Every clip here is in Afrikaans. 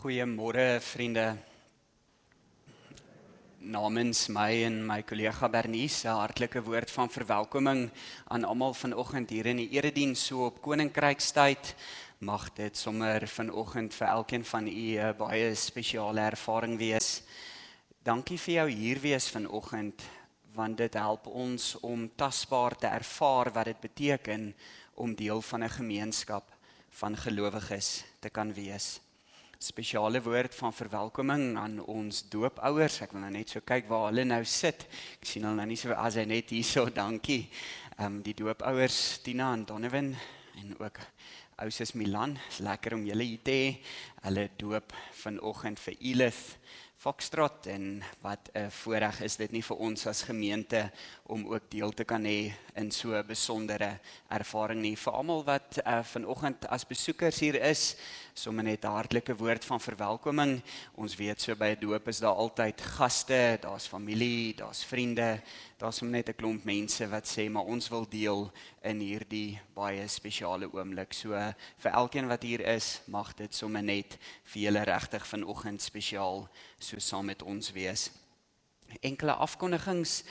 Goeiemôre vriende. Namens my en my kollega Bernice, 'n hartlike woord van verwelkoming aan almal vanoggend hier in die erediens so op Koninkrykstyd. Mag dit sommer vanoggend vir elkeen van u 'n baie spesiale ervaring wees. Dankie vir jou hier wees vanoggend, want dit help ons om tasbaar te ervaar wat dit beteken om deel van 'n gemeenskap van gelowiges te kan wees. Spesiale woord van verwelkoming aan ons doopouers. Ek wil nou net so kyk waar hulle nou sit. Ek sien hulle nou nie so as hy net hierso, dankie. Die doopouers Tina en Donovan en ook ouses Milan. Is lekker om julle hier te hê. Hulle doop vanoggend vir Elith Foxtrot en wat 'n voorreg is dit nie vir ons as gemeente om ook deel te kan hê in so 'n besondere ervaring nie. Vir almal wat vanoggend as besoekers hier is, sommer net 'n hartlike woord van verwelkoming. Ons weet so by 'n doop is daar altyd gaste, daar's familie, daar's vriende, daar's sommer net 'n klomp mense wat sê maar ons wil deel in hierdie baie spesiale oomblik. So vir elkeen wat hier is, mag dit sommer net vir julle regtig vanoggend spesiaal so saam met ons wees. Enkele afkondigings.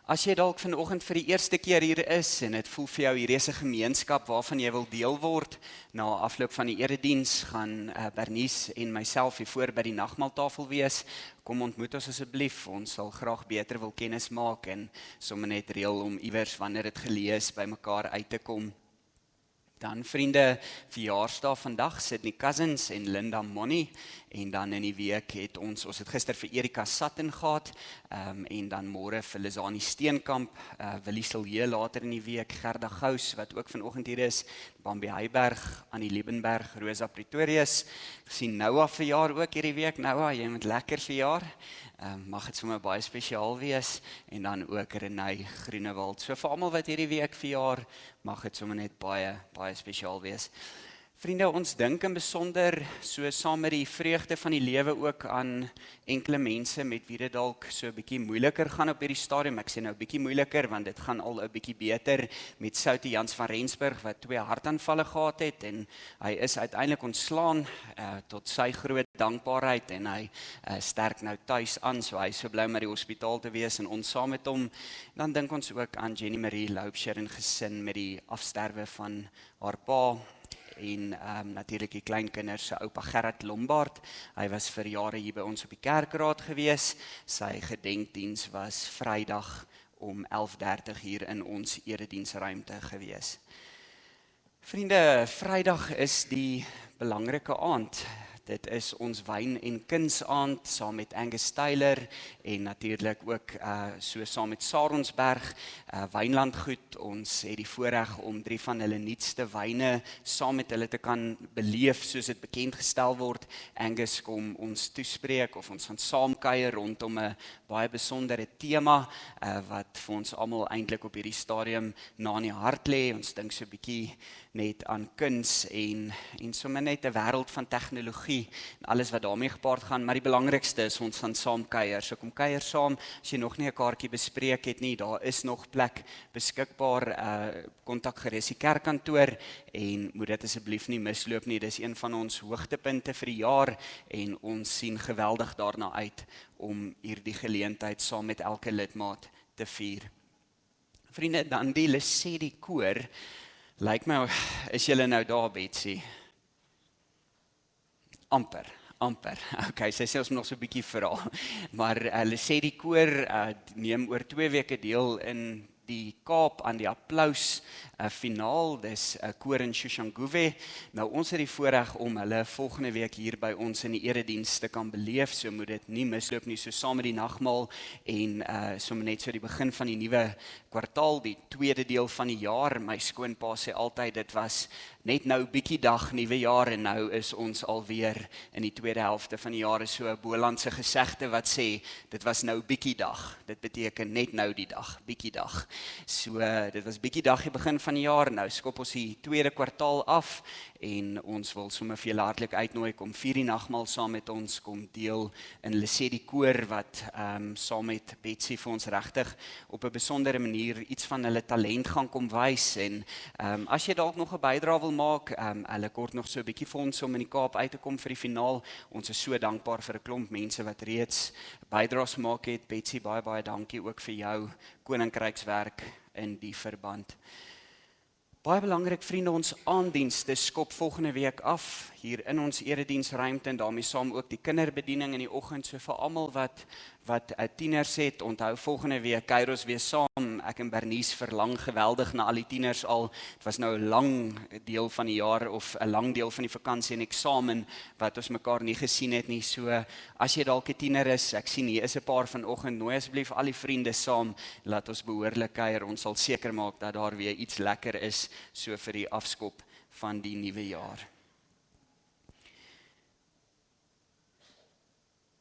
As jy dalk vanoggend vir die eerste keer hier is en dit voel vir jou hierdie is 'n gemeenskap waarvan jy wil deel word, na afloop van die erediens gaan Bernice en myself hier voor by die nagmaaltafel wees. Kom ontmoet ons asseblief, ons sal graag beter wil kennis maak en sommer net reël om iewers wanneer dit gelees by mekaar uit te kom. Dan vriende, verjaarsdag vandag, Sydney Cousins en Linda Monnie. En dan in die week het ons het gister vir Erika Sutton gehad, en dan môre vir Lizanie Steenkamp, Willie Silje later in die week, Gerda Gous, wat ook vanoggend hier is, Bambi Heiberg, Annie Liebenberg, Rosa Pretorius. Ek sien Noah verjaar ook hierdie week. Noah, jy moet lekker verjaar. Mag dit sommer baie spesiaal wees, en dan ook Renay Groenewald. So vir almal wat hierdie week verjaar, mag dit sommer net baie spesiaal wees. Vriende, ons dink in besonder so saam met die vreugde van die lewe ook aan enkele mense met wie dit dalk so 'n bietjie moeiliker gaan op hierdie stadium. Ek sê nou 'n bietjie moeiliker want dit gaan al 'n bietjie beter met Soutie Jans van Rensburg wat 2 hartaanvalle gehad het en hy is uiteindelik ontslaan tot sy groot dankbaarheid en hy sterk nou tuis aan, so hy is so bly om by die hospitaal te wees en ons saam met hom. Dan dink ons ook aan Jenny Marie Loubser en gesin met die afsterwe van haar pa. En natuurlik die kleinkinders se oupa Gerard Lombard. Hy was vir jare hier by ons op die kerkraad gewees. Sy gedenkdiens was Vrydag om 11:30 hier in ons erediensruimte gewees. Vriende, Vrydag is die belangrike aand. Dit is ons wyn- en kunsaand saam met Angus Taylor en natuurlik ook so saam met Saronsberg Wynlandgoed. Ons het die voorreg om 3 van hulle nuutste wyne saam met hulle te kan beleef soos dit bekend gestel word. Angus kom ons toespreek of ons gaan saamkuier rondom 'n baie besondere tema wat vir ons almal eintlik op hierdie stadium na in die hart lê. Ons dink so 'n bietjie net aan kuns en sommer net 'n wêreld van tegnologie en alles wat daarmee gepaard gaan, maar die belangrikste is ons gaan saam kuier. So kom kuier saam, as jy nog nie 'n kaartjie bespreek het nie, daar is nog plek beskikbaar, kontak gerus die kerkkantoor en moet dit asseblief nie misloop nie. Dis een van ons hoogtepunte vir die jaar en ons sien geweldig daarna uit om hierdie geleentheid saam met elke lidmaat te vier. Vriende, dan die Lesedi koor. Lyk my, is julle nou daar, Betsy? Amper. Okay, sy sê ons moet nog so 'n bietjie vra. Maar hulle sê die koor neem oor 2 weke deel in die Kaap aan die Applaus finaal. Dis koor in Soshanguve. Nou ons het die voorreg om hulle volgende week hier by ons in die erediens te kan beleef. So moet dit nie misloop nie. So saam met die nagmaal en sommer net so die begin van die nuwe kwartaal, die tweede deel van die jaar. My skoonpa sê altyd dit was net nou bietjie dag, nuwe jaar en nou is ons alweer in die tweede helfte van die jaar. Is so 'n Bolandse gesegde wat sê dit was nou bietjie dag. Dit beteken net nou die dag, bietjie dag. So dit was bietjie dag die begin van die jaar. Nou skop ons die tweede kwartaal af en ons wil sommer vir julle hartlik uitnooi kom vier die nagmaal saam met ons, kom deel in Lesedi koor wat saam met Betsy vir ons regtig op 'n besondere manier iets van hulle talent gaan kom wys en as jy dalk nog 'n bydrae wil maak. Hulle kort nog so 'n bietjie fondse om in die Kaap uit te kom vir die finaal. Ons is so dankbaar vir 'n klomp mense wat reeds bydraes gemaak het. Betsy, baie baie dankie ook vir jou koninkrykswerk in die verband. Baie belangrik vriende, ons aanddienste skop volgende week af hier in ons erediensruimte en daarmee saam ook die kinderbediening in die oggend. So vir almal wat tieners het, onthou volgende week Kairos weer saam. Ek en Bernice verlang geweldig na al die tieners al. Dit was nou 'n lang deel van die jaar of 'n lang deel van die vakansie en eksamen wat ons mekaar nie gesien het nie. So as jy dalk 'n tiener is, ek sien hier is 'n paar vanoggend, nooi asseblief al die vriende saam, laat ons behoorlik kuier. Ons sal seker maak dat daar weer iets lekker is so vir die afskop van die nuwe jaar.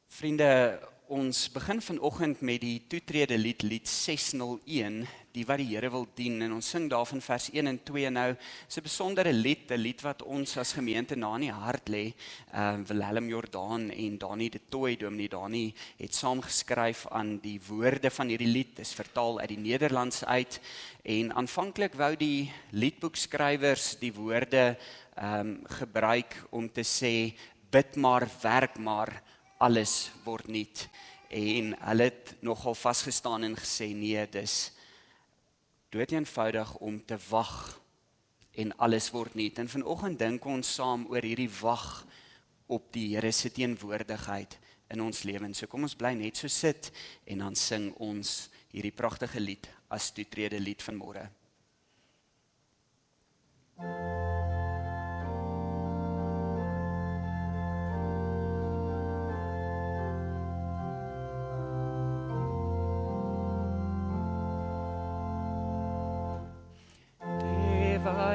Vriende, ons begin vanoggend met die toetrede lied, lied 601, die wat die Here wil dien, en ons sing daarvan vers 1 en 2 nou. Dis 'n besondere lied, 'n lied wat ons as gemeente na in die hart lê. Willem Jordaan en Dani de Tooi, Dominee Dani, het saam geskryf aan die woorde van hierdie lied. Dit is vertaal uit die Nederlands uit, en aanvanklik wou die liedboekskrywers die woorde gebruik om te sê, bid maar, werk maar, alles word nuut. En hulle het nogal vasgestaan en gesê, nee, dis doeteenvoudig om te wag en alles word nuut. En vanoggend dink ons saam oor hierdie wag op die Here se teenwoordigheid in ons lewens. So kom ons bly net so sit en dan sing ons hierdie pragtige lied as toetrede lied vanmôre.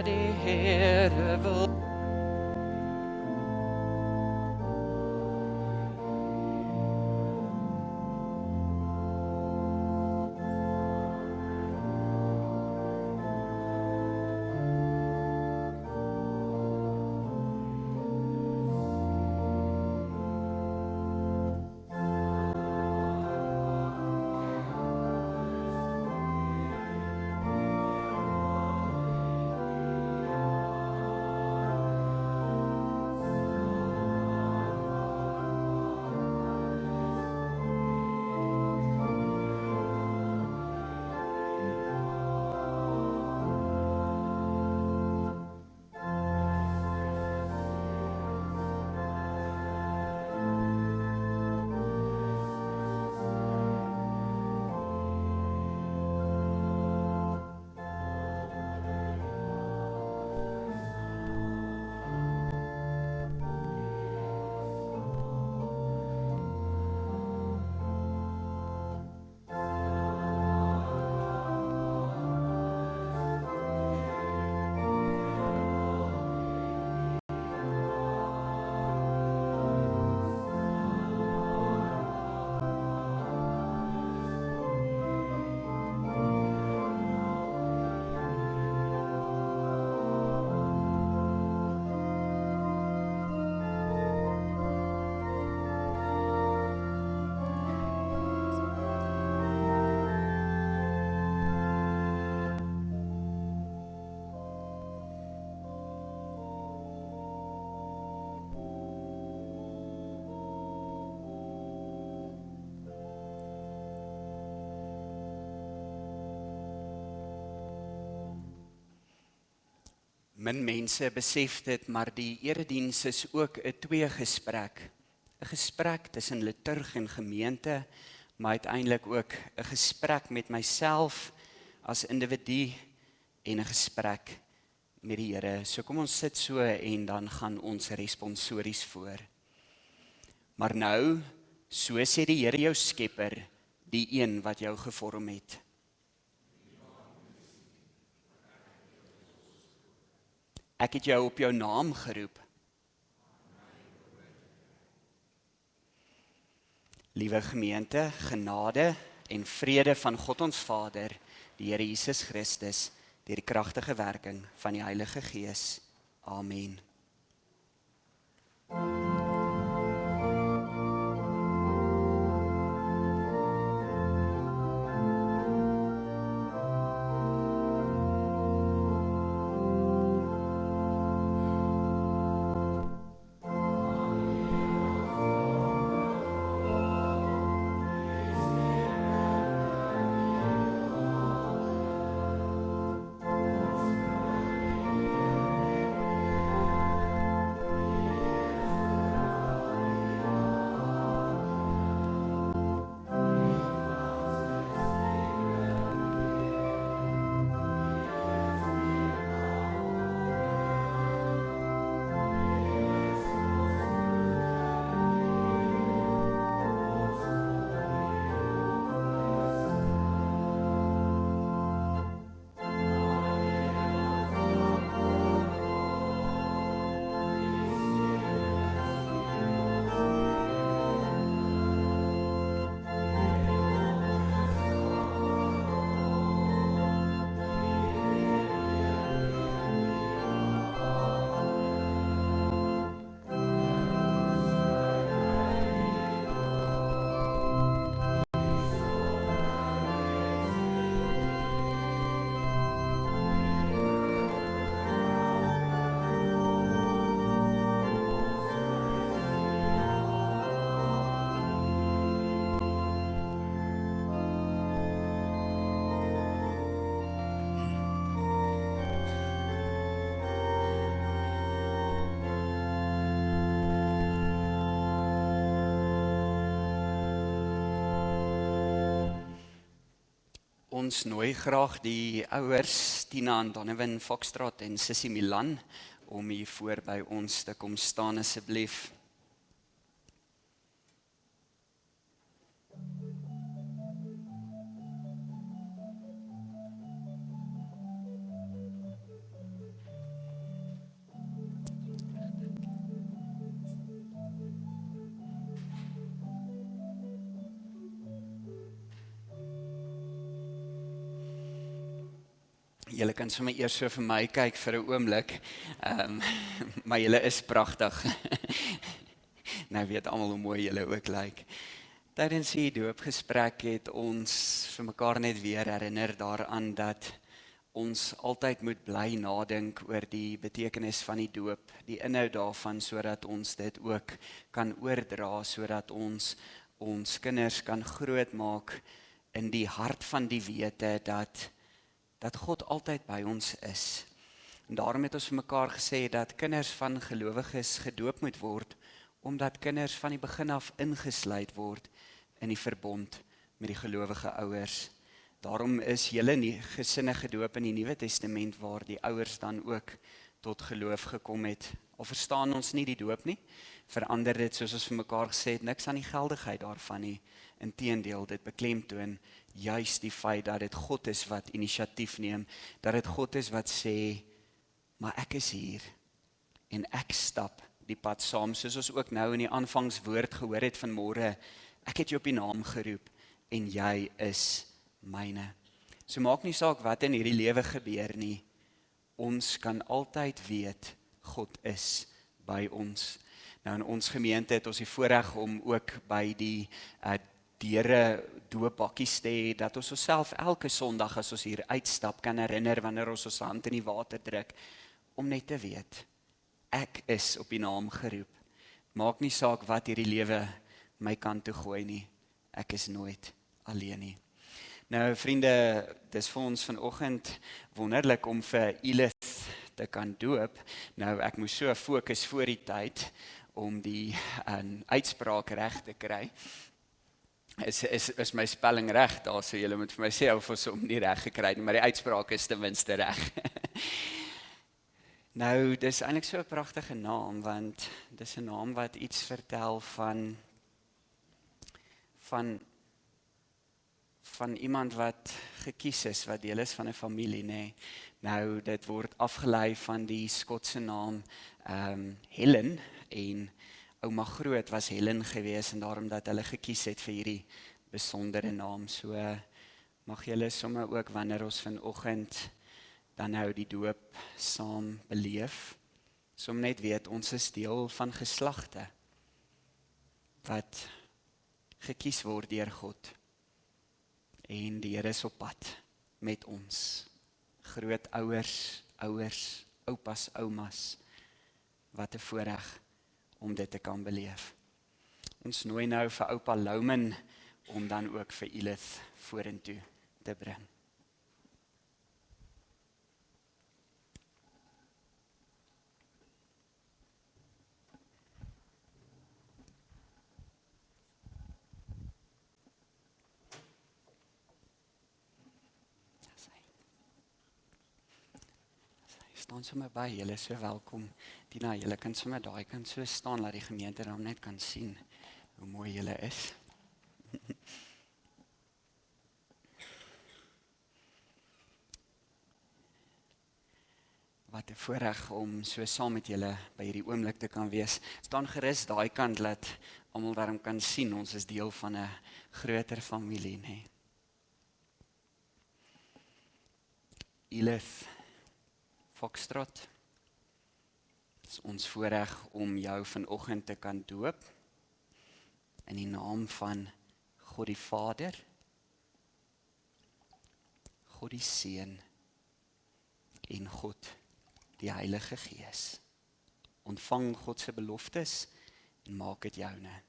Die Here wil Min mense besef dit, maar die erediens is ook 'n tweegesprek. 'n Gesprek tussen liturg en gemeente, maar uiteindelik ook 'n gesprek met myself as individu en 'n gesprek met die Here. So kom ons sit so en dan gaan ons responsories voor. Maar nou, so sê die Here jou Skepper, die een wat jou gevorm het. Ek het jou op jou naam geroep. Liewe gemeente, genade en vrede van God ons Vader, die Here Jesus Christus, deur die kragtige werking van die Heilige Gees. Amen. Ons nooi graag die ouers Tina en Donovan Foxtrot en Sissy Milan om hier voor by ons te kom staan asseblief. Julle kan sommer eers so vir my kyk vir 'n oomblik, maar julle is pragtig. Nou weet almal hoe mooi julle ook lyk. Tydens die doopgesprek het ons vir mekaar net weer herinner daaraan dat ons altyd moet bly nadink oor die betekenis van die doop, die inhoud daarvan, sodat ons dit ook kan oordra, sodat ons kinders kan grootmaak in die hart van die wete dat God altyd by ons is. En daarom het ons vir mekaar gesê dat kinders van gelowiges gedoop moet word, omdat kinders van die begin af ingesluit word in die verbond met die gelowige ouers. Daarom is julle nie gesinne gedoop in die Nuwe Testament waar die ouers dan ook tot geloof gekom het. Al verstaan ons nie die doop nie, verander dit soos ons vir mekaar gesê het, niks aan die geldigheid daarvan nie. Inteendeel, dit beklemtoon juis die feit dat dit God is wat inisiatief neem, dat dit God is wat sê, maar ek is hier en ek stap die pad saam, soos ons ook nou in die aanvangswoord gehoor het vanmôre, ek het jou op die naam geroep en jy is myne. So maak nie saak wat in hierdie lewe gebeur nie, ons kan altyd weet, God is by ons. Nou in ons gemeente het ons die voorreg om ook by die deure doopbakkies te hê, dat ons osself elke Sondag as ons hier uitstap kan herinner wanneer ons hand in die water druk, om net te weet, ek is op die naam geroep. Maak nie saak wat hierdie lewe my kant toe gooi nie, ek is nooit alleen nie. Nou vriende, dis vir ons vanoggend wonderlik om vir Elith te kan doop. Nou ek moes so fokus voor die tyd om die uitspraak reg te kry. Is my spelling reg daar, so julle moet vir my sê of ons hom nie reg gekry nie, maar die uitspraak is ten minste reg. Nou, dis eintlik so 'n pragtige naam, want dis 'n naam wat iets vertel van iemand wat gekies is, wat deel is van 'n familie, nê. Nou, dit word afgelei van die Skotse naam Helen, en ouma groot was Helen gewees, en daarom dat hulle gekies het vir hierdie besondere naam. So mag julle sommer ook wanneer ons vanoggend dan nou die doop saam beleef, som net weet ons is deel van geslagte wat gekies word deur God. En die Here is op pad met ons. Grootouers, ouers, oupas, oumas, wat 'n voorreg om dit te kan beleef. Ons nooi nou vir oupa Louman om dan ook vir Elith vorentoe te bring. Staan sommer by, julle is so welkom. Tina, julle kan sommer daai kant so staan, laat die gemeente dan net kan sien hoe mooi julle is. Wat 'n voorreg om so saam met julle by hierdie oomblik te kan wees. Staan gerus daai kant, laat almal daarom kan sien, ons is deel van 'n groter familie, nê. Elith Foxtrot, is ons voorreg om jou vanoggend te kan doop in die naam van God die Vader, God die Seun en God die Heilige Gees. Ontvang God se beloftes en maak dit joune.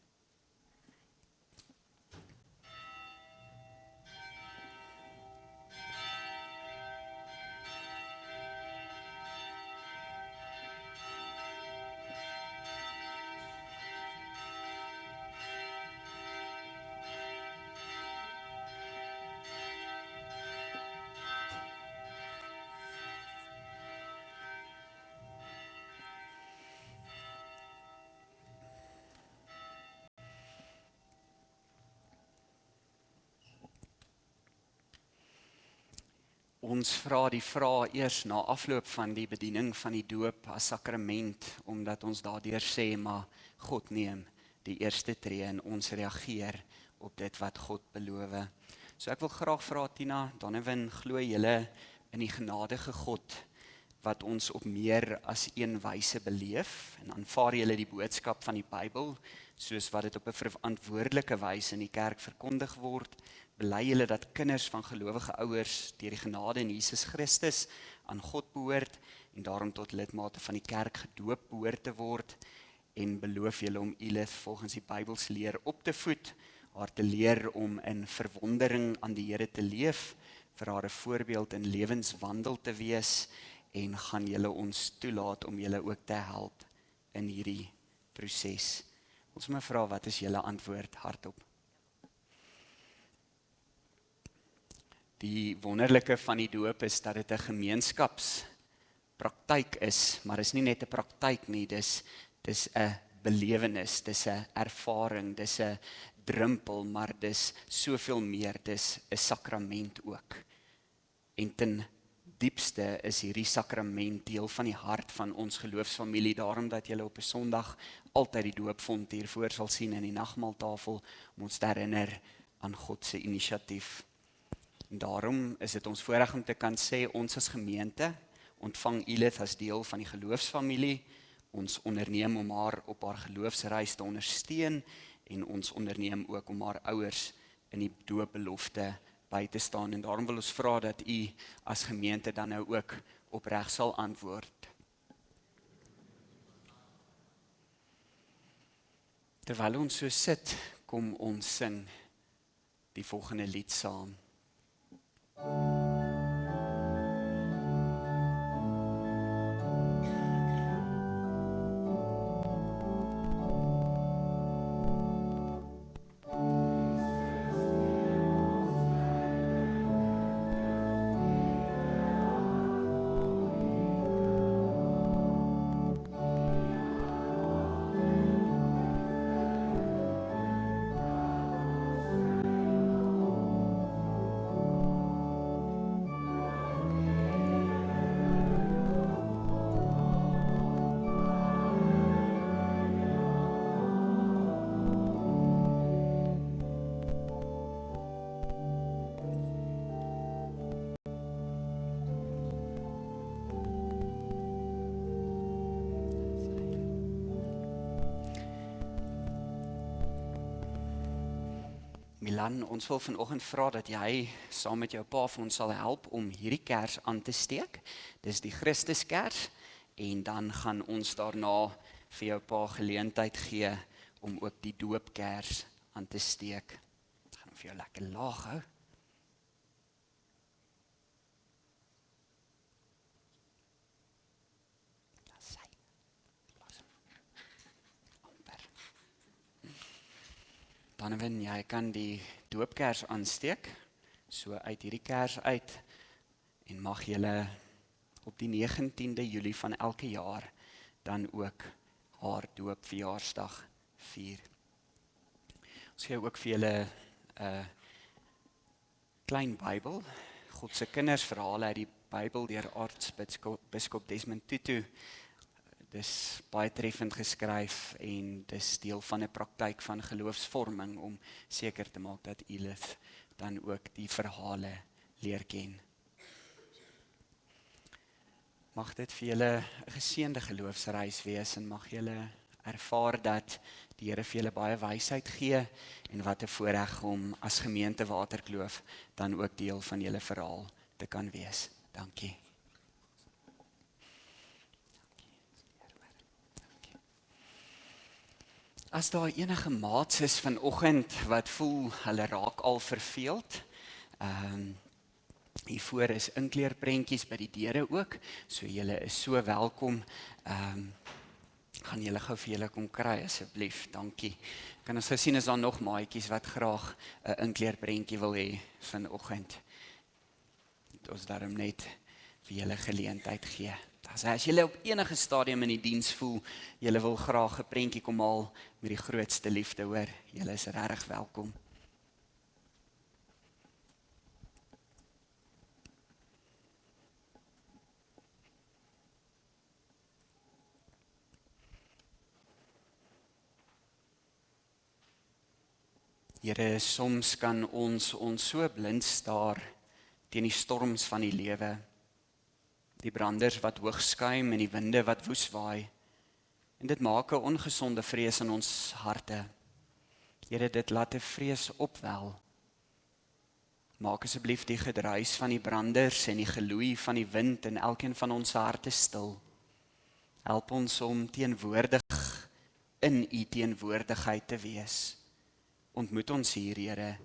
Ons vra die vraag eers na afloop van die bediening van die doop as sakrament, omdat ons daardeur sê, maar God neem die eerste tree en ons reageer op dit wat God beloof. So ek wil graag vra Tina, Donovan, glo julle in die genadige God wat ons op meer as een wyse beleef en aanvaar julle die boodskap van die Bybel soos wat dit op 'n verantwoordelike wyse in die kerk verkondig word? Bely julle dat kinders van gelowige ouers deur die genade in Jesus Christus aan God behoort en daarom tot lidmate van die kerk gedoop behoort te word? En beloof julle om Elith volgens die Bybelse leer op te voed, haar te leer om in verwondering aan die Here te leef, vir haar 'n voorbeeld in lewenswandel te wees, en gaan julle ons toelaat om julle ook te help in hierdie proses? Ons moet vra, wat is julle antwoord hardop? Die wonderlike van die doop is dat dit 'n gemeenskapspraktyk is, maar is nie net 'n praktyk nie, dis 'n belewenis, dis 'n ervaring, dis 'n drempel, maar dis soveel meer, dis 'n sakrament ook. En ten diepste is hierdie sakrament deel van die hart van ons geloofsfamilie, daarom dat julle op 'n Sondag altyd die doopfont hiervoor sal sien in die nagmaaltafel, om ons te herinner aan God se inisiatief. En daarom is dit ons voorreg om te kan sê, ons as gemeente ontvang Elith as deel van die geloofsfamilie. Ons onderneem om haar op haar geloofsreis te ondersteun en ons onderneem ook om haar ouers in die doopbelofte by te staan. En daarom wil ons vra dat u as gemeente dan nou ook opreg sal antwoord. Terwyl ons so sit, kom ons sing die volgende lied saam. Milan, ons wil vanoggend vra dat jy saam met jou pa vir ons sal help om hierdie kers aan te steek. Dis die Christuskers en dan gaan ons daarna vir jou pa geleentheid gee om ook die doopkers aan te steek. Ek gaan hom vir jou lekker laag hou. Donovan, jy kan die doopkers aansteek, so uit hierdie kers uit, en mag julle op die 19de Julie van elke jaar dan ook haar doopverjaarsdag vier. Ons gee ook vir julle 'n klein Bybel, God se kindersverhale uit die Bybel deur aartsbiskop Desmond Tutu. Dis baie treffend geskryf en dis deel van 'n praktyk van geloofsvorming om seker te maak dat Elith dan ook die verhale leer ken. Mag dit vir julle 'n geseënde geloofsreis wees en mag julle ervaar dat die Here vir julle baie wysheid gee en wat 'n voorreg om as gemeente Waterkloof dan ook deel van julle verhaal te kan wees. Dankie. As daar enige maats is vanoggend wat voel hulle raak al verveeld, hiervoor is inkleerprentjies by die deure ook, so julle is so welkom. Gaan julle gou vir julle kom kry asseblief, dankie. Kan ons sien is daar nog maatjies wat graag 'n inkleerprentjie wil hê vanoggend. Ons daarom net vir julle geleentheid gee. As julle op enige stadium in die diens voel, julle wil graag 'n prentjie kom haal met die grootste liefde, hoor, julle is regtig welkom. Here, soms kan ons so blind staar teen die storms van die lewe. Die branders wat hoog skuim en die winde wat woes waai. En dit maak 'n ongesonde vrees in ons harte. Here, dit laat 'n vrees opwel. Maak asseblief die gedruis van die branders en die geloei van die wind in elkeen van ons harte stil. Help ons om teenwoordig in u teenwoordigheid te wees. Ontmoet ons hier, Here,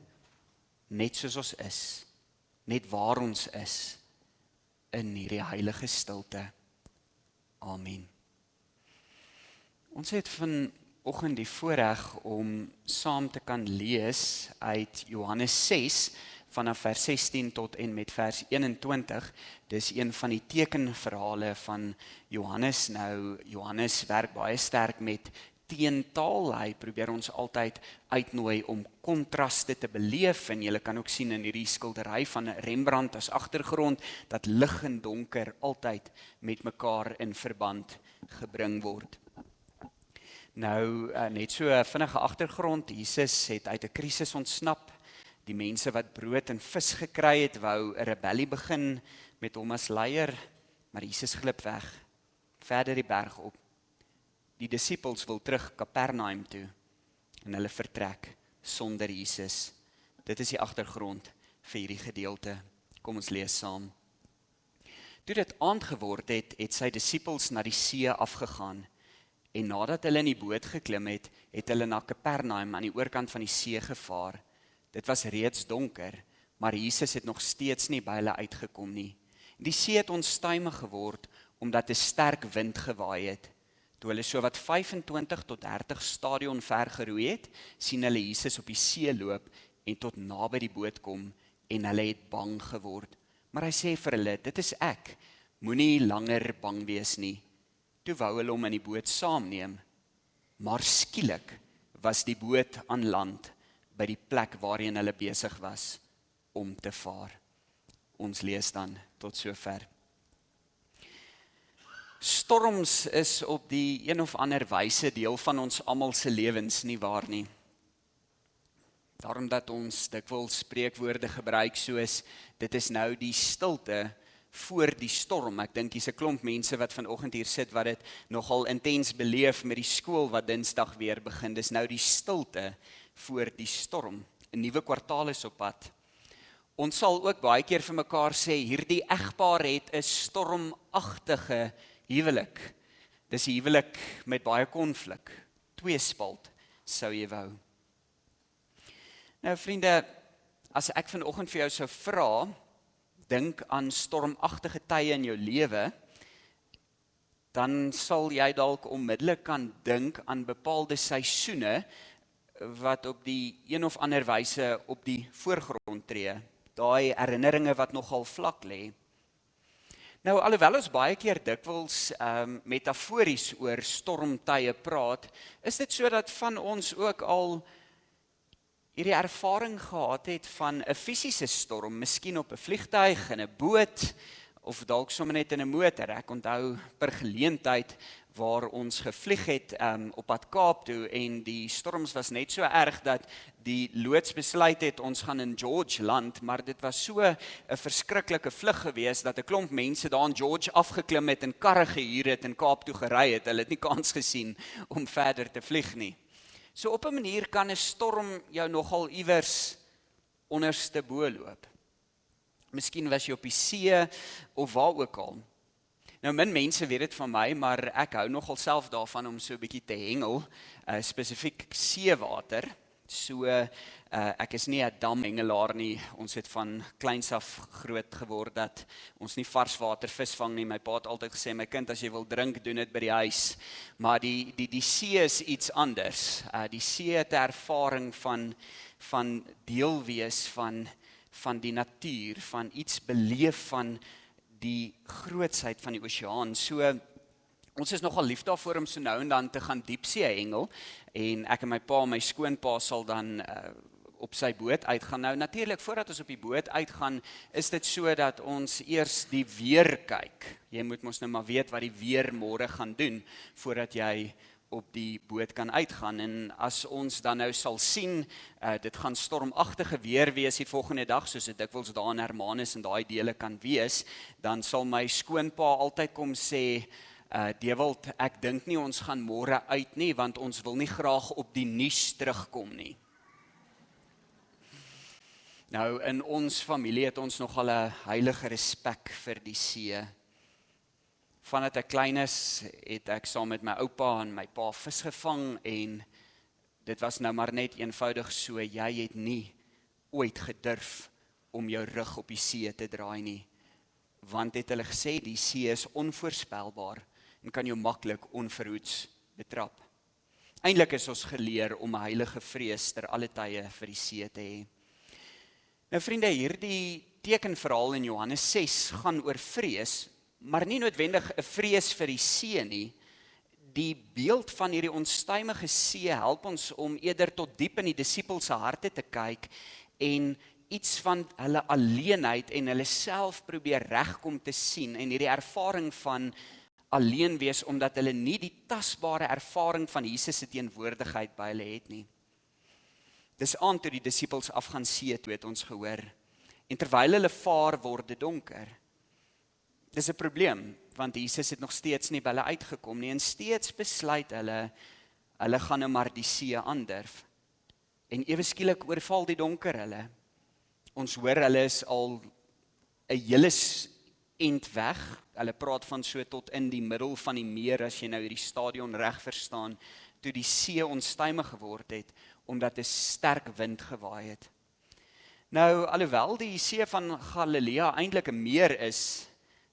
net soos ons is, net waar ons is, in hierdie heilige stilte. Amen. Ons het vanoggend die voorreg om saam te kan lees uit Johannes 6, vanaf vers 16 tot en met vers 21. Dis een van die tekenverhale van Johannes. Nou, Johannes werk baie sterk met teentaal. Hy probeer ons altyd uitnooi om kontraste te beleef, en jy kan ook sien in hierdie skildery van Rembrandt as agtergrond, dat lig en donker altyd met mekaar in verband gebring word. Nou, net so 'n vinnige agtergrond, Jesus het uit 'n krisis ontsnap. Die mense wat brood en vis gekry het, wou 'n rebellie begin met hom as leier, maar Jesus glip weg, verder die berg op. Die disippels wil terug Kapernaum toe, en hulle vertrek sonder Jesus. Dit is die agtergrond vir hierdie gedeelte. Kom ons lees saam. Toe dit aand geword het, het sy disippels na die see afgegaan, en nadat hulle in die boot geklim het, het hulle na Kapernaum aan die oorkant van die see gevaar. Dit was reeds donker, maar Jesus het nog steeds nie by hulle uitgekom nie. Die see het onstuimig geword, omdat 'n sterk wind gewaai het. Toe hulle so wat 25 tot 30 stadion ver geroei het, sien hulle Jesus op die see loop en tot naby die boot kom, en hulle het bang geword. Maar hy sê vir hulle, dit is ek, moenie langer bang wees nie. Toe wou hulle hom in die boot saamneem, maar skielik was die boot aan land, by die plek waarheen hulle besig was om te vaar. Ons lees dan tot sover. Storms is op die een of ander wyse deel van ons almal se lewens, nie waar nie? Daarom dat ons dikwels spreekwoorde gebruik soos, dit is nou die stilte voor die storm. Ek dink hier's 'n klomp mense wat vanoggend hier sit wat dit nogal intens beleef met die skool wat Dinsdag weer begin. Dis nou die stilte voor die storm. 'n Nuwe kwartaal is op pad. Ons sal ook baie keer vir mekaar sê, hierdie egpaar het 'n stormagtige huwelik. Dis 'n huwelik met baie konflik. Tweespalt, sou jy wou. Nou vriende, as ek vanoggend vir jou sou vra, dink aan stormagtige tye in jou lewe, dan sal jy dalk onmiddellik kan dink aan bepaalde seisoene wat op die een of ander wyse op die voorgrond tree. Daai herinneringe wat nogal vlak lê. Nou, alhoewel ons baie keer dikwels metafories oor stormtye praat, is dit so dat van ons ook al hierdie ervaring gehad het van 'n fisiese storm, miskien op 'n vliegtuig, in 'n boot, of dalk sommer net in 'n motor. Ek onthou per geleentheid waar ons gevlieg het op pad Kaap toe, en die storms was net so erg dat die loods besluit het, ons gaan in George land, maar dit was so 'n verskriklike vlug geweest, dat 'n klomp mense daar in George afgeklim het en karre gehuur het en Kaap toe gery het. Hulle het nie kans gesien om verder te vlieg nie. So op 'n manier kan 'n storm jou nogal iewers onderste bo loop. Miskien was jy op die see, of waar ook al. Nou, min mense weet dit van my, maar ek hou nogal self daarvan om so 'n bietjie te hengel, spesifiek seewater. So, ek is nie 'n damhengelaar nie. Ons het van kleins af groot geword dat ons nie varswater vis vang nie. My pa het altyd gesê, my kind, as jy wil drink, doen dit by die huis. Maar die see is iets anders. Die see het 'n ervaring van deel wees van die natuur, van iets beleef van die grootsheid van die oseaan. So, ons is nogal lief daarvoor om so nou en dan te gaan diepsee hengel, en ek en my pa en my skoonpa sal dan op sy boot uitgaan. Nou natuurlik, voordat ons op die boot uitgaan, is dit so dat ons eers die weer kyk. Jy moet mos nou maar weet wat die weer môre gaan doen, voordat jy op die boot kan uitgaan. En as ons dan nou sal sien, dit gaan stormagtige weer wees die volgende dag, soos dit dikwels daar in Hermanus en daai dele kan wees, dan sal my skoonpa altyd kom sê, Dewald, ek dink nie ons gaan môre uit nie, want ons wil nie graag op die nuus terugkom nie. Nou, in ons familie het ons nogal 'n heilige respek vir die see. Vandat ek klein is, het ek saam met my oupa en my pa vis gevang en dit was nou maar net eenvoudig so, jy het nie ooit gedurf om jou rug op die see te draai nie. Want het hulle gesê, die see is onvoorspelbaar en kan jou maklik onverhoeds betrap. Eintlik is ons geleer om 'n heilige vrees ter alle tye vir die see te hê. Nou vriende, hierdie tekenverhaal in Johannes 6 gaan oor vrees, maar nie noodwendig 'n vrees vir die see nie. Die beeld van hierdie onstuimige see help ons om eerder tot diep in die disippels se harte te kyk en iets van hulle alleenheid en hulle self probeer regkom te sien en hierdie ervaring van alleen wees omdat hulle nie die tasbare ervaring van Jesus se teenwoordigheid by hulle het nie. Dis aan toe die disippels af gaan see toe het ons gehoor. En terwyl hulle vaar word dit donker. Dis 'n probleem, want Jesus het nog steeds nie by hulle uitgekom nie en steeds besluit hulle gaan nou maar die see aandurf. En ewe skielik oorval die donker hulle. Ons hoor hulle is al 'n hele end weg. Hulle praat van so tot in die middel van die meer as jy nou hierdie stadion reg verstaan, toe die see onstuimig geword het omdat 'n sterk wind gewaai het. Nou, alhoewel die see van Galilea eintlik 'n meer is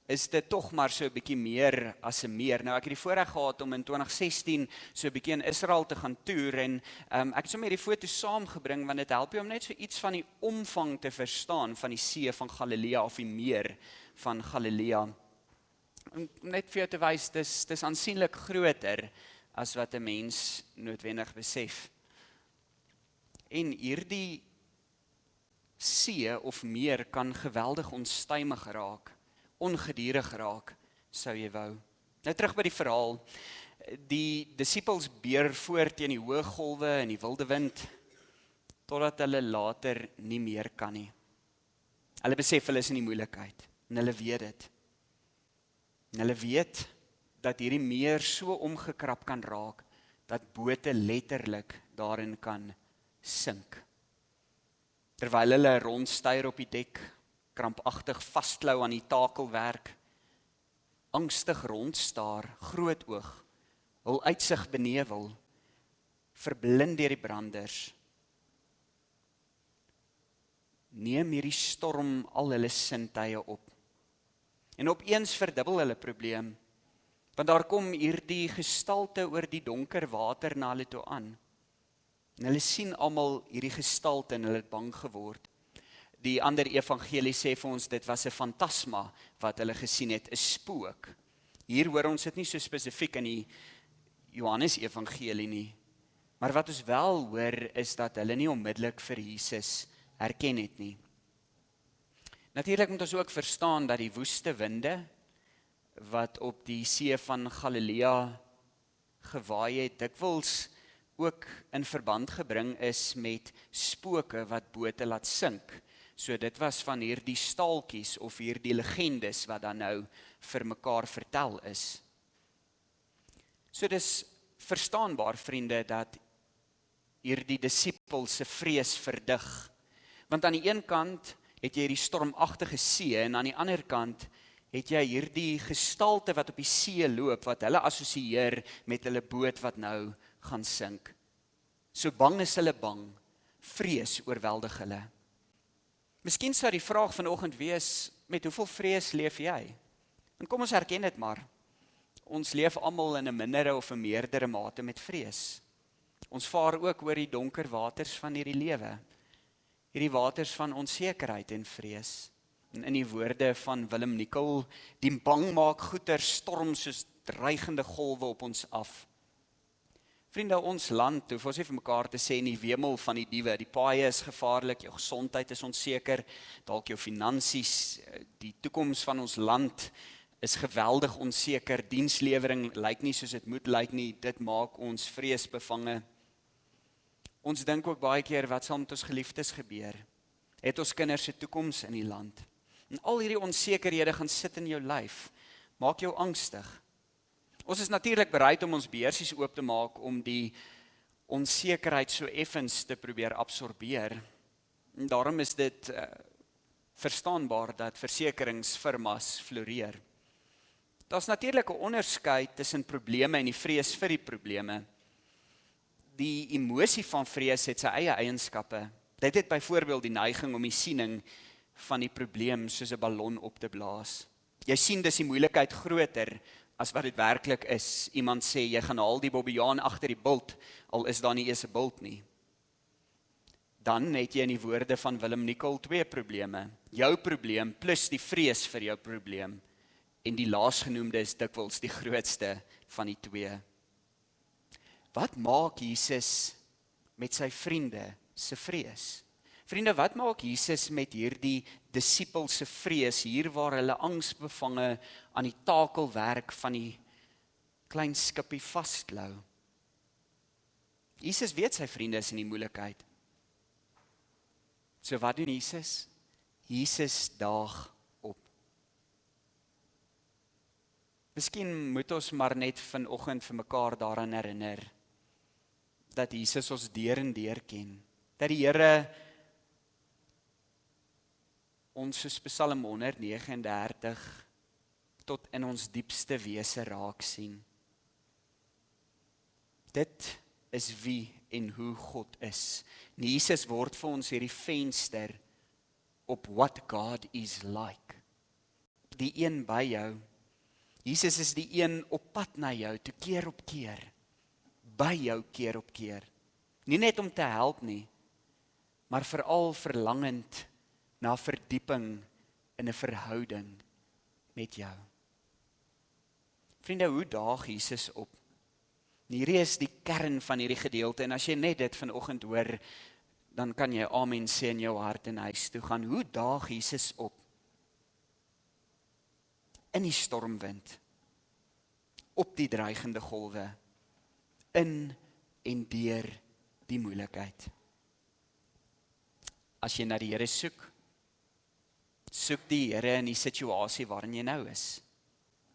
dit tog maar so 'n bietjie meer as 'n meer. Nou, ek het die voorreg gehad om in 2016 so 'n bietjie in Israel te gaan toer en ek het sommer hierdie foto's saamgebring want dit help jou om net so iets van die omvang te verstaan van die see van Galilea of die meer van Galilea. Om net vir jou te wys, dis aansienlik groter as wat 'n mens noodwendig besef. En hierdie see of meer kan geweldig onstuimig raak, ongedurig raak, sou jy wou. Nou terug by die verhaal. Die disippels beer voor teen die hoë golwe en die wilde wind, totdat hulle later nie meer kan nie. Hulle besef hulle is in die moeilikheid, en hulle weet dit. En hulle weet dat hierdie meer so omgekrap kan raak, dat bote letterlik daarin kan sink. Terwyl hulle rondstuier op die dek, krampagtig vasklou aan die takelwerk, angstig rondstaar, groot oog, hul uitsig benevel, verblind deur die branders, neem hierdie storm al hulle sintuie op. En opeens verdubbel hulle probleem, want daar kom hierdie gestalte oor die donker water na hulle toe aan. En hulle sien almal hierdie gestalte en hulle het bang geword. Die ander evangelie sê vir ons, dit was 'n fantasma wat hulle gesien het, 'n spook. Hier hoor ons dit nie so spesifiek in die Johannes evangelie nie. Maar wat ons wel hoor, is dat hulle nie onmiddellik vir Jesus herken het nie. Natuurlik moet ons ook verstaan dat die woeste winde, wat op die see van Galilea gewaai het, dikwels ook in verband gebring is met spooke wat bote laat sink. So dit was van hierdie staaltjies of hierdie legendes wat dan nou vir mekaar vertel is. So dis verstaanbaar, vriende, dat hierdie disippels se vrees verdig. Want aan die een kant het jy hierdie stormagtige see en aan die ander kant het jy hierdie gestalte wat op die see loop, wat hulle assosieer met hulle boot wat nou gaan sink. So bang is hulle bang, vrees oorweldig hulle. Miskien sou die vraag vanoggend wees, met hoeveel vrees leef jy? En kom ons erken dit maar. Ons leef almal in 'n mindere of 'n meerdere mate met vrees. Ons vaar ook oor die donker waters van hierdie lewe. Hierdie waters van onsekerheid en vrees. En in die woorde van Willem Nicol, die bang maak goeie storm soos dreigende golwe op ons af. Vriende, ons land, hoef ons nie vir mekaar te sê nie wemel van die diewe. Die paaie is gevaarlik, jou gesondheid is onseker, dalk jou finansies, die toekoms van ons land is geweldig onseker, dienslewering lyk nie soos dit moet lyk nie, dit maak ons vreesbevange. Ons dink ook baie keer, wat sal met ons geliefdes gebeur? Het ons kinders se toekoms in die land? En al hierdie onsekerhede gaan sit in jou lyf, maak jou angstig. Ons is natuurlik bereid om ons beursies oop te maak om die onsekerheid so effens te probeer absorbeer. En daarom is dit verstaanbaar dat versekeringsfirmas floreer. Daar's natuurlik 'n onderskeid tussen probleme en die vrees vir die probleme. Die emosie van vrees het sy eie eienskappe. Dit het byvoorbeeld die neiging om die siening van die probleem soos 'n ballon op te blaas. Jy sien dis die moeilikheid groter as wat dit werklik is. Iemand sê, jy gaan haal die bobbejaan agter die bult, al is daar nie eers 'n bult nie. Dan het jy in die woorde van Willem Nicol 2 probleme. Jou probleem plus die vrees vir jou probleem. En die laasgenoemde is dikwels die grootste van die twee. Wat maak Jesus met sy vriende se vrees? Vriende, wat maak Jesus met hierdie disipels se vrees, hier waar hulle angsbevange aan die takelwerk van die klein skippie vasklou? Jesus weet sy vriende is in die moeilikheid. So wat doen Jesus? Jesus daag op. Miskien moet ons maar net vanoggend vir mekaar daaraan herinner, dat Jesus ons deur en deur ken. Dat die Here ons soos Psalm 139 tot in ons diepste wese raak sien. Dit is wie en hoe God is. En Jesus word vir ons hierdie venster op what God is like. Die een by jou. Jesus is die een op pad na jou, toe keer op keer. By jou keer op keer. Nie net om te help nie, maar veral verlangend na verdieping in 'n verhouding met jou. Vriende, hoe daag Jesus op? Hierdie is die kern van hierdie gedeelte, en as jy net dit vanoggend hoor, dan kan jy amen sê in jou hart en huis toe gaan. Hoe daag Jesus op? In die stormwind, op die dreigende golwe, in en deur die moeilikheid. As jy na die Here soek, soek die Here in die situasie waarin jy nou is.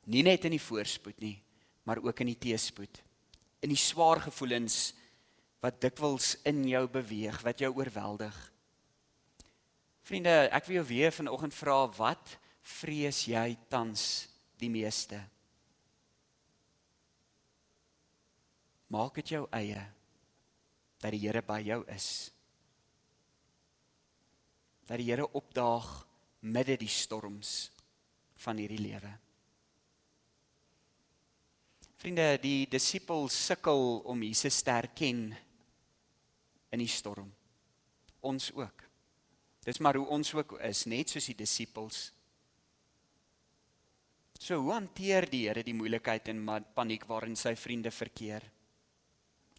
Nie net in die voorspoed nie, maar ook in die teëspoed. In die swaar gevoelens wat dikwels in jou beweeg, wat jou oorweldig. Vriende, ek wil jou weer vanoggend vra, wat vrees jy tans die meeste? Maak dit jou eie, dat die Here by jou is. Dat die Here opdaag midde die storms van hierdie lewe. Vriende, die disipels sukkel om Jesus te herken in die storm. Ons ook. Dis maar hoe ons ook is, net soos die disipels. So, hoe hanteer die Here die moeilikheid en paniek waarin sy vriende verkeer?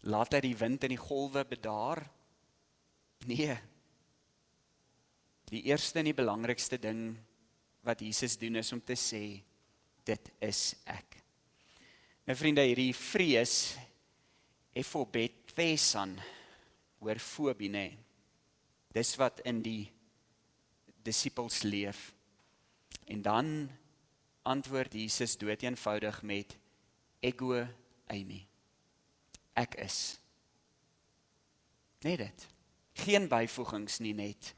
Laat hy die wind en die golwe bedaar? Nee. Die eerste en die belangrikste ding wat Jesus doen is om te sê, dit is ek. Nou vriende, hierdie vrees, ephobetvesan, oor fobie, nee. Dis wat in die disipels leef. En dan antwoord Jesus doeteenvoudig met ego eimi. Ek is. Net dit. Geen byvoegings nie, net.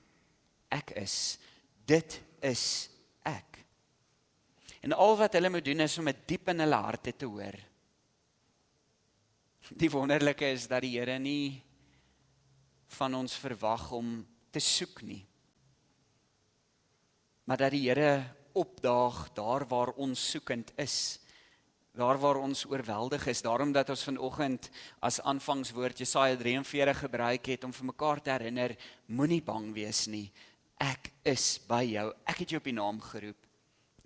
Ek is. Dit is ek. En al wat hulle moet doen is om dit diep in hulle harte te hoor. Die wonderlike is dat die Here nie van ons verwag om te soek nie. Maar dat die Here opdaag daar waar ons soekend is. Daar waar ons oorweldig is, daarom dat ons vanoggend as aanvangswoord Jesaja 43 gebruik het om vir mekaar te herinner, moenie bang wees nie, ek is by jou, ek het jou op die naam geroep,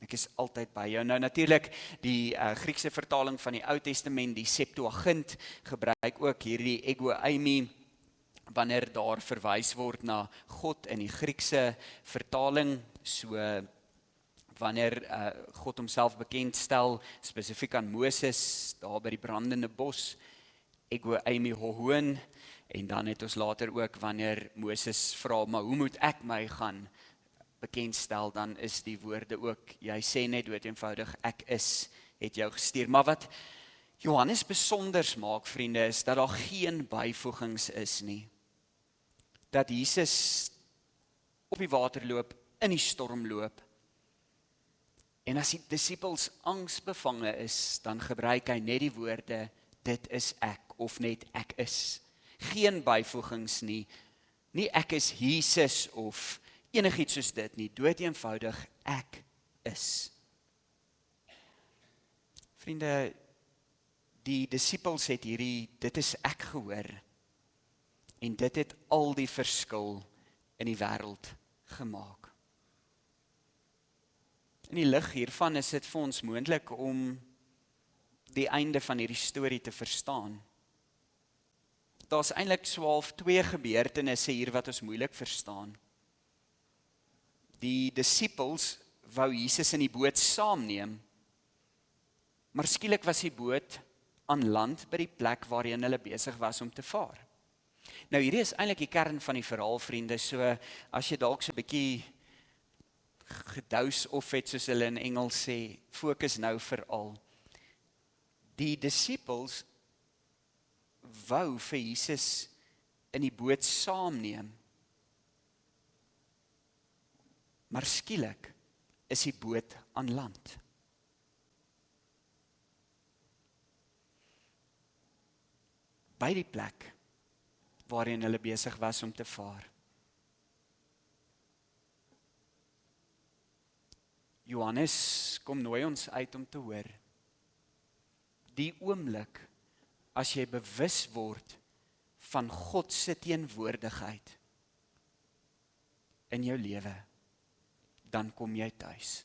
ek is altyd by jou. Nou natuurlik, die Griekse vertaling van die Ou Testament, die Septuagint, gebruik ook hierdie ego eimi, wanneer daar verwys word na God in die Griekse vertaling, so wanneer God homself bekendstel, spesifiek aan Moses, daar by die brandende bos, Ego Eimi Hohoon, en dan het ons later ook, wanneer Moses vra, maar hoe moet ek my gaan bekendstel, dan is die woorde ook, jy sê net dood eenvoudig, ek is, het jou gestuur. Maar wat Johannes besonders maak, vriende, is dat daar geen byvoegings is nie. Dat Jesus op die water loop, in die storm loop, en as die disippels angsbevange is, dan gebruik hy net die woorde, dit is ek, of net ek is. Geen byvoegings nie, nie ek is Jesus, of enigiets soos dit nie, dood eenvoudig, ek is. Vriende, die disippels het hierdie, dit is ek gehoor, en dit het al die verskil in die wêreld gemaak. In die lig hiervan is dit vir ons moontlik om die einde van hierdie storie te verstaan. Daar's eintlik 2 gebeurtenisse hier wat ons moeilik verstaan. Die disippels wou Jesus in die boot saamneem, maar skielik was die boot aan land by die plek waarheen hulle besig was om te vaar. Nou hierdie is eintlik die kern van die verhaal, vriende, so as jy dalk so 'n bietjie gedous of het, soos hulle in Engels sê, fokus nou veral. Die disippels wou vir Jesus in die boot saamneem, maar skielik is die boot aan land. By die plek waarin hulle besig was om te vaar. Johannes kom nooi ons uit om te hoor. Die oomblik as jy bewus word van God se teenwoordigheid in jou lewe, dan kom jy tuis.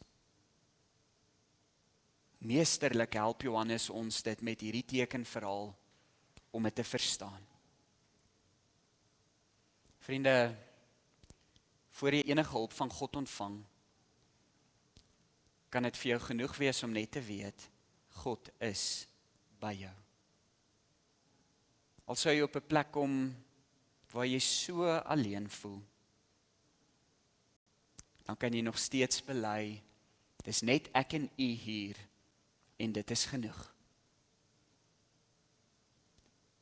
Meesterlik help Johannes ons dit met hierdie tekenverhaal om dit te verstaan. Vriende, voor jy enige hulp van God ontvang, kan dit vir jou genoeg wees om net te weet, God is by jou. Al sou jy op 'n plek kom waar jy so alleen voel, dan kan jy nog steeds bely, dis net ek en u hier, en dit is genoeg.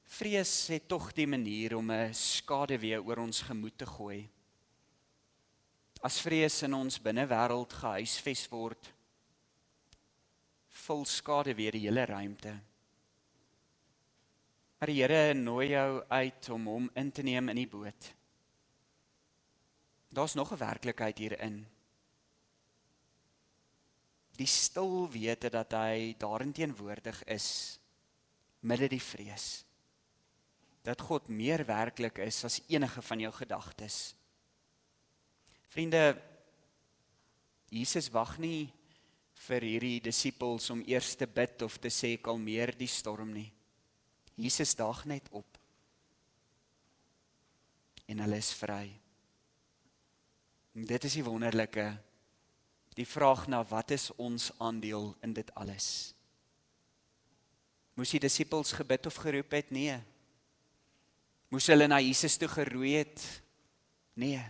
Vrees het tog die manier om 'n skaduwee oor ons gemoed te gooi. As vrees in ons binnewêreld gehuisves word, vul skaduwee die hele ruimte. Maar die Here nooi jou uit om hom in te neem in die boot. Daar's nog 'n werklikheid hierin. Die stil wete dat hy daarin teenwoordig is, midde die vrees. Dat God meer werklik is as enige van jou gedagtes. Vriende, Jesus wag nie vir hierdie disippels om eers te bid of te sê kalmeer die storm nie. Jesus daag net op. En hulle is vry. En dit is die wonderlike, die vraag na wat is ons aandeel in dit alles? Moes die disippels gebid of geroep het? Nee. Moes hulle na Jesus toe geroei het? Nee.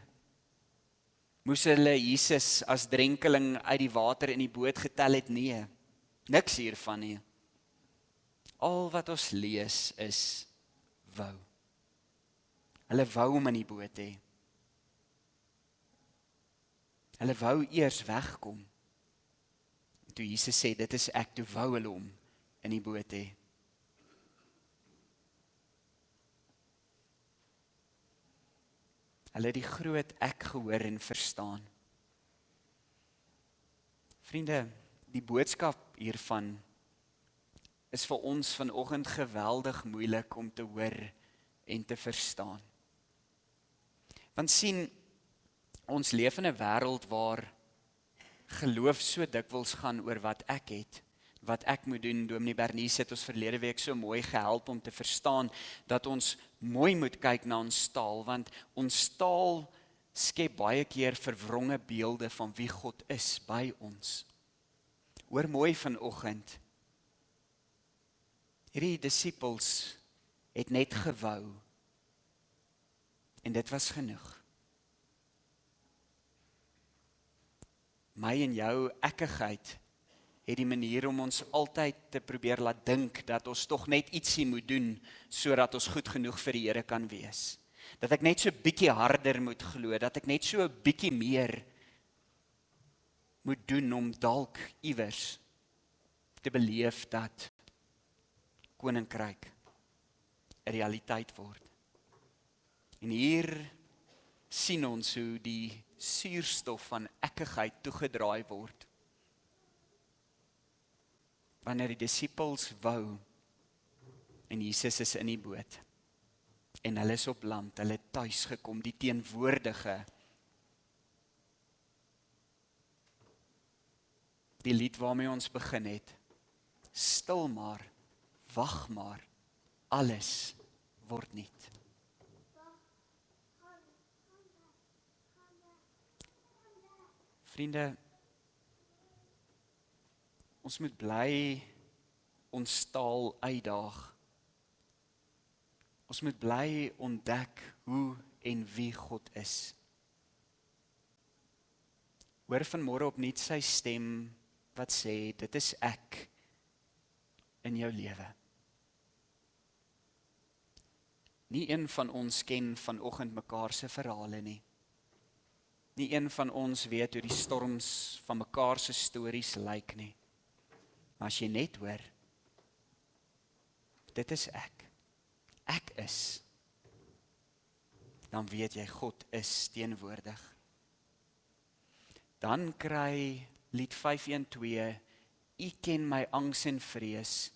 Moes hulle Jesus as drenkeling uit die water in die boot getel het? Nee. Niks hiervan nie. Al wat ons lees is wou. Hulle wou hom in die boot hê. Hulle wou eers wegkom. Toe Jesus sê, dit is ek, toe wou hulle hom in die boot hê. Hulle het die groot ek gehoor en verstaan. Vriende, die boodskap hiervan is vir ons vanoggend geweldig moeilik om te hoor en te verstaan. Want sien, ons leef in 'n wêreld waar geloof so dikwels gaan oor wat ek het, wat ek moet doen. Dominee Bernice het ons verlede week so mooi gehelp om te verstaan dat ons mooi moet kyk na ons taal, want ons taal skep baie keer verwronge beelde van wie God is by ons. Hoor mooi vanoggend, hierdie disippels het net gewou, en dit was genoeg. My en jou ekkigheid het die manier om ons altyd te probeer laat dink dat ons tog net ietsie moet doen sodat ons goed genoeg vir die Here kan wees. Dat ek net so bietjie harder moet glo, dat ek net so 'n bietjie meer moet doen om dalk iewers te beleef dat koninkryk 'n realiteit word. En hier sien ons hoe die suurstof van ekkigheid toegedraai word. Wanneer die disippels wou, en Jesus is in die boot, en hulle is op land, hulle het tuis gekom, die teenwoordige. Die lied waarmee ons begin het, stil maar, wag maar, alles word nuut. Vriende, ons moet bly ons taal uitdaag. Ons moet bly ontdek hoe en wie God is. Hoor vanmôre opnuut sy stem wat sê, dit is ek in jou lewe. Nie een van ons ken vanoggend mekaar se verhale nie. Nie een van ons weet hoe die storms van mekaar se stories lyk nie. Maar as jy net hoor, dit is ek. Ek is. Dan weet jy, God is teenwoordig. Dan kry lied 512, U ken my angs en vrees,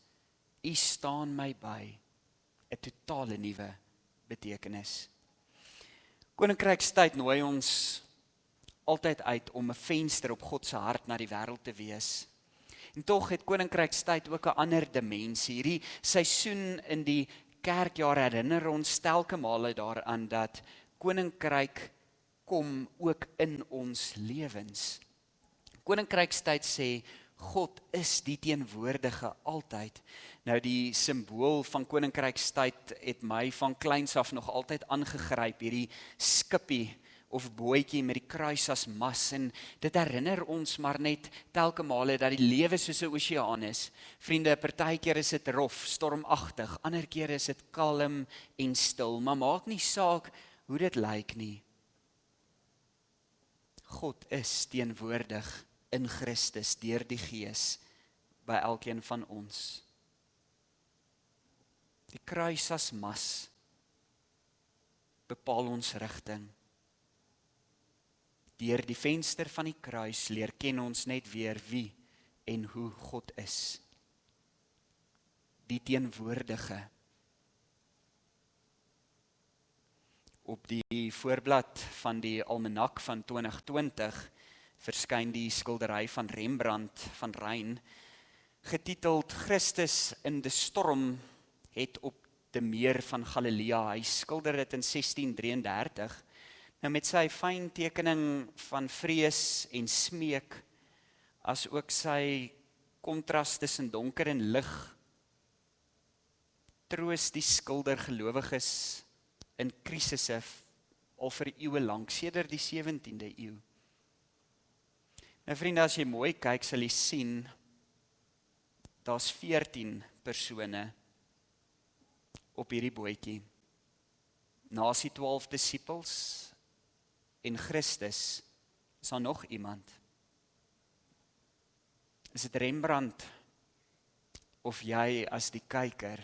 U staan my by, 'n totale nuwe betekenis. Koninkrykstyd nooi ons altyd uit om 'n venster op God se hart na die wêreld te wees. En tog het koninkrykstyd ook 'n ander dimensie. Hierdie seisoen in die kerkjaar herinner ons telke male daaraan dat koninkryk kom ook in ons lewens. Koninkrykstyd sê, God is die teenwoordige altyd. Nou die simbool van koninkrykstyd het my van kleins af nog altyd aangegryp, hierdie skippie of bootjie met die kruis as mas, en dit herinner ons maar net telke male dat die lewe soos 'n oseaan is. Vriende, partykeer is dit rof, stormagtig, ander keer is dit kalm en stil, maar maak nie saak hoe dit lyk nie. God is teenwoordig in Christus deur die Gees by elkeen van ons. Die kruis as mas bepaal ons rigting. Deur die venster van die kruis leer ken ons net weer wie en hoe God is. Die teenwoordige. Op die voorblad van die almanak van 2020 verskyn die skildery van Rembrandt van Rijn, getiteld Christus in de storm, het op die meer van Galilea. Hy skilder dit in 1633. Nou met sy fyn tekening van vrees en smeek, as ook sy kontras tussen donker en lig, troos die skilder gelowiges in krisisse al vir eeue lank, sedert die 17de eeu. Nou vriende, as jy mooi kyk, sal jy sien, daar's 14 persone op hierdie bootjie. Naas die 12 disippels en Christus, is daar nog iemand. Is dit Rembrandt of jy as die kyker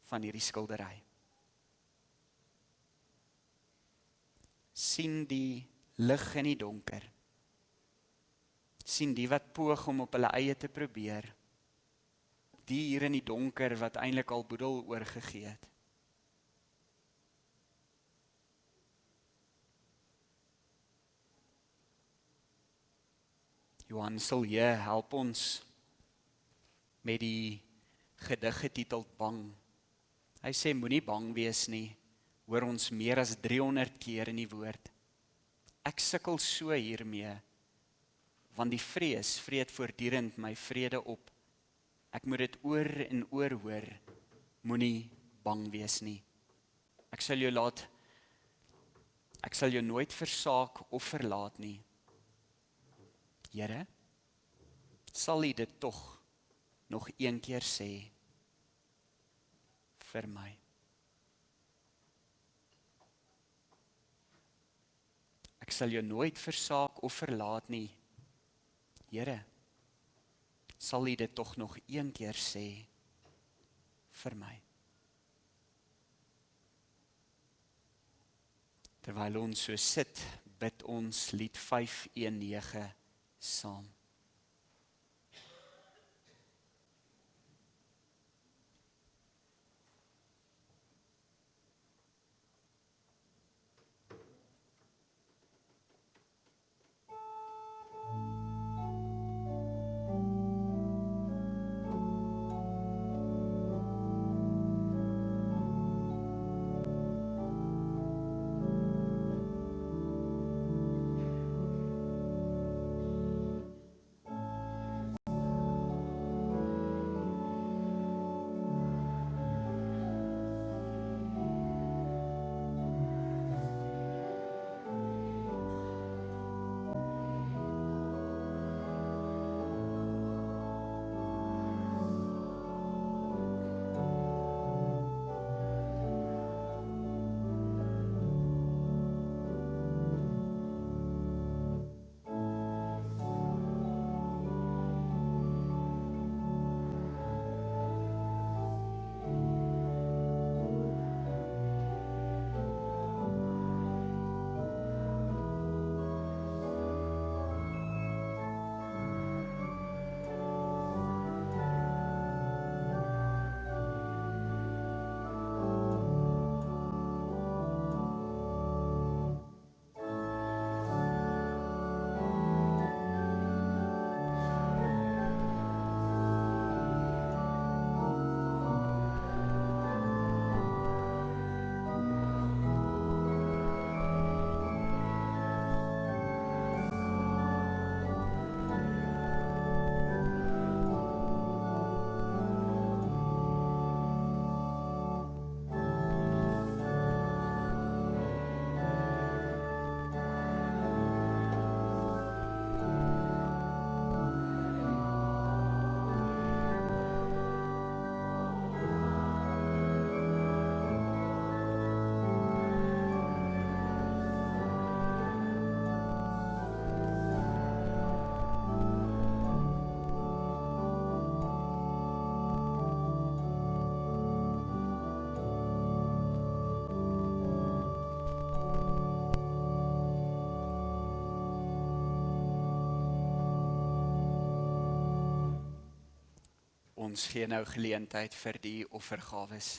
van hierdie skildery? Sien die lig in die donker. Sien die wat poog om op hulle eie te probeer. Die hier in die donker wat eintlik al boedel oorgegee het. Johan Silje help ons met die gedig getiteld Bang. Hy sê moenie bang wees nie, hoor ons meer as 300 keer in die woord. ek sukkel so hiermee, want die vrees vreet voortdurend my vrede op. Ek moet dit oor en oor hoor, moenie bang wees nie. Ek sal jou nooit versaak of verlaat nie. Here, sal U dit tog nog een keer sê vir my? Ek sal jou nooit versaak of verlaat nie. Here, sal U dit tog nog een keer sê vir my? Terwyl ons so sit, bid ons lied 519 saam. Ons gee nou geleentheid vir die offergawes.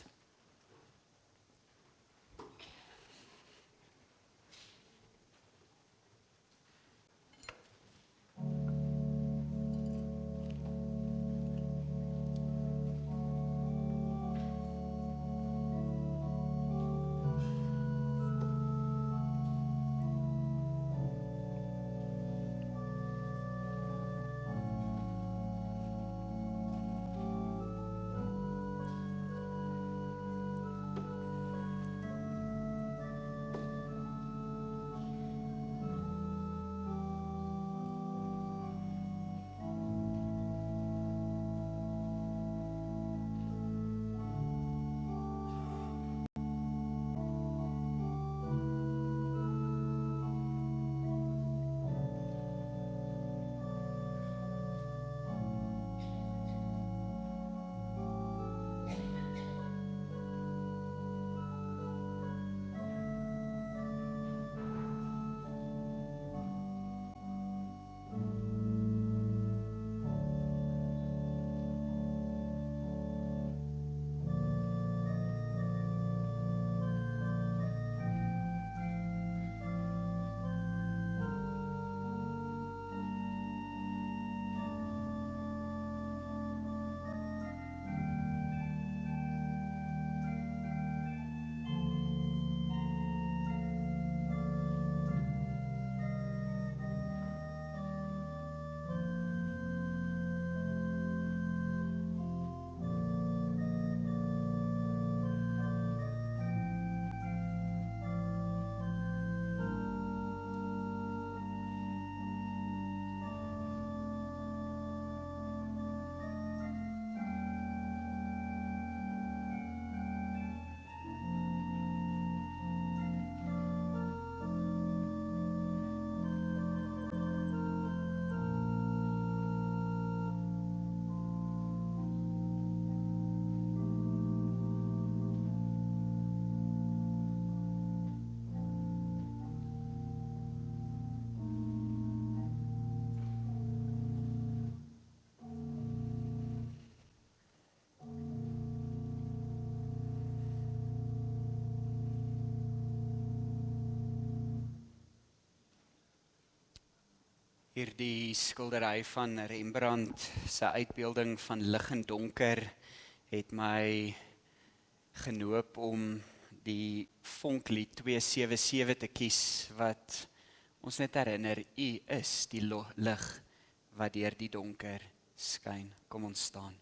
Hierdie skildery van Rembrandt, sy uitbeelding van lig en donker, het my genoop om die vonklied 277 te kies, wat ons net herinner, U is die lig wat deur die donker skyn. Kom ons staan.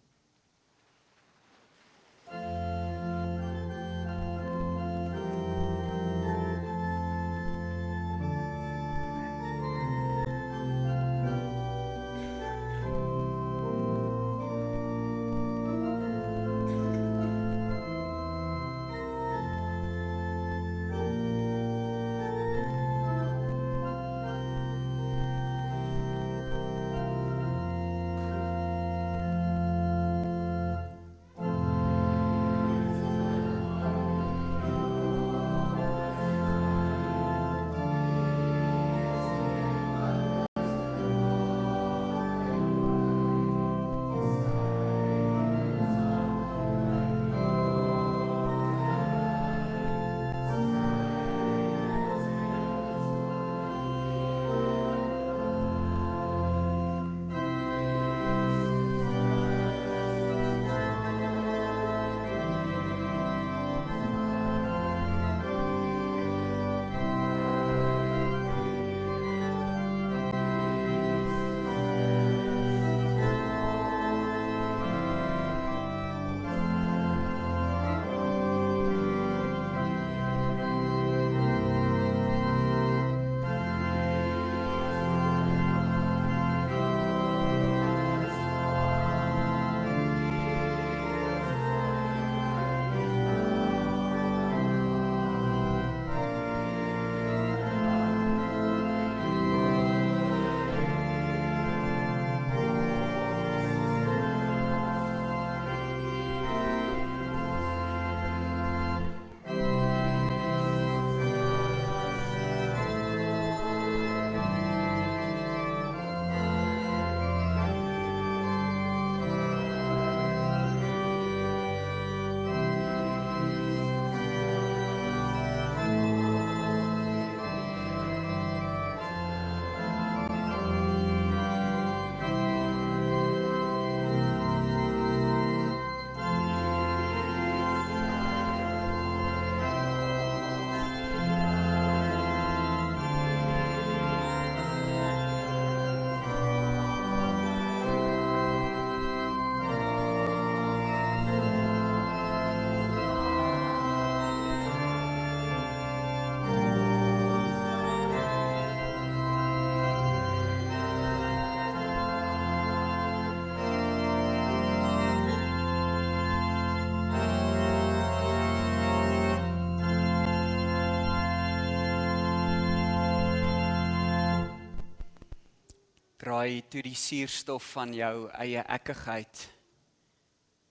Draai toe die suurstof van jou eie ekkigheid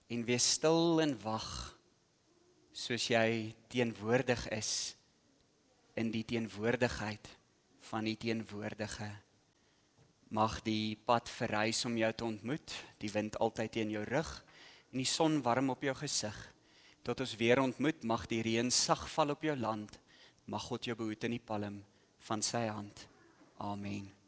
en wees stil en wag, soos jy teenwoordig is in die teenwoordigheid van die teenwoordige. Mag die pad verrys om jou te ontmoet, die wind altyd teen jou rug en die son warm op jou gesig. Tot ons weer ontmoet, mag die reën sag val op jou land, mag God jou behoed in die palm van sy hand. Amen.